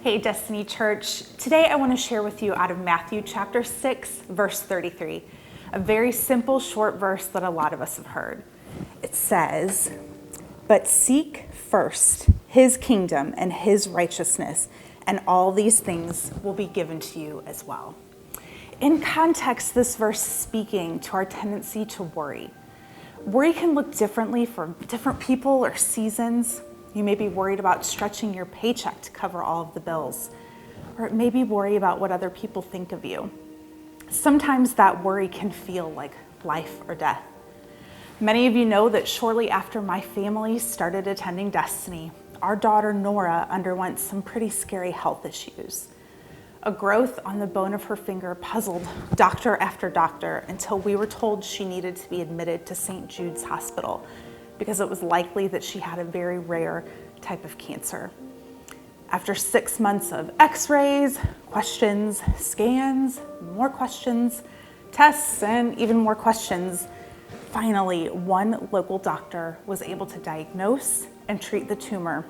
Hey, Destiny Church. Today I want to share with you out of Matthew chapter 6, verse 33, a very simple, short verse that a lot of us have heard. It says, "But seek first his kingdom and his righteousness, and all these things will be given to you as well." In context, this verse is speaking to our tendency to worry. Worry can look differently for different people or seasons. You may be worried about stretching your paycheck to cover all of the bills, or it may be worry about what other people think of you. Sometimes that worry can feel like life or death. Many of you know that shortly after my family started attending Destiny, our daughter Nora underwent some pretty scary health issues. A growth on the bone of her finger puzzled doctor after doctor until we were told she needed to be admitted to St. Jude's Hospital because it was likely that she had a very rare type of cancer. After 6 months of x-rays, questions, scans, more questions, tests, and even more questions, finally, one local doctor was able to diagnose and treat the tumor,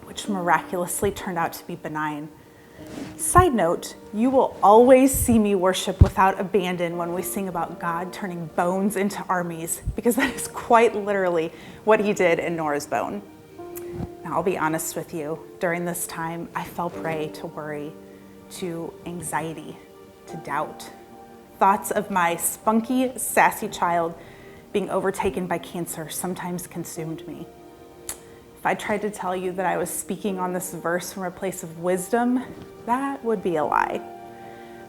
which miraculously turned out to be benign. Side note, you will always see me worship without abandon when we sing about God turning bones into armies, because that is quite literally what he did in Nora's bone. Now, I'll be honest with you, during this time, I fell prey to worry, to anxiety, to doubt. Thoughts of my spunky, sassy child being overtaken by cancer sometimes consumed me. If I tried to tell you that I was speaking on this verse from a place of wisdom, that would be a lie.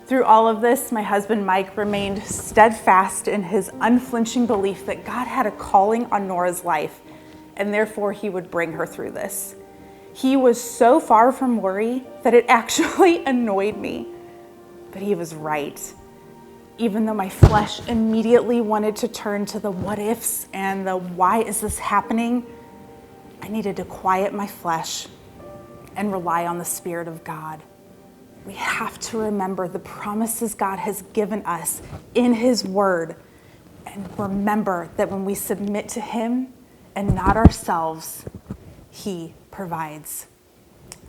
Through all of this, my husband Mike remained steadfast in his unflinching belief that God had a calling on Nora's life, and therefore he would bring her through this. He was so far from worry that it actually annoyed me, but he was right. Even though my flesh immediately wanted to turn to the what ifs and the why is this happening, I needed to quiet my flesh and rely on the Spirit of God. We have to remember the promises God has given us in his word, and remember that when we submit to him and not ourselves, he provides.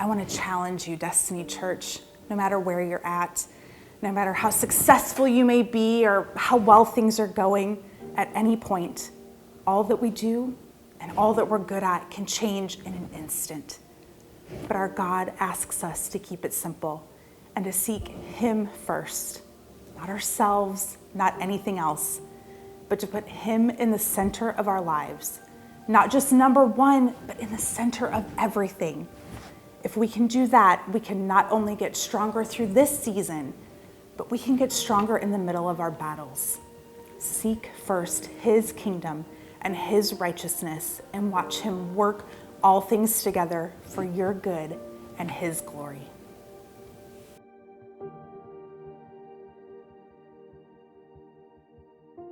I want to challenge you, Destiny Church, no matter where you're at, no matter how successful you may be or how well things are going at any point, all that we do and all that we're good at can change in an instant. But our God asks us to keep it simple and to seek him first, not ourselves, not anything else, but to put him in the center of our lives, not just number one, but in the center of everything. If we can do that, we can not only get stronger through this season, but we can get stronger in the middle of our battles. Seek first his kingdom and his righteousness, and watch him work all things together for your good and his glory.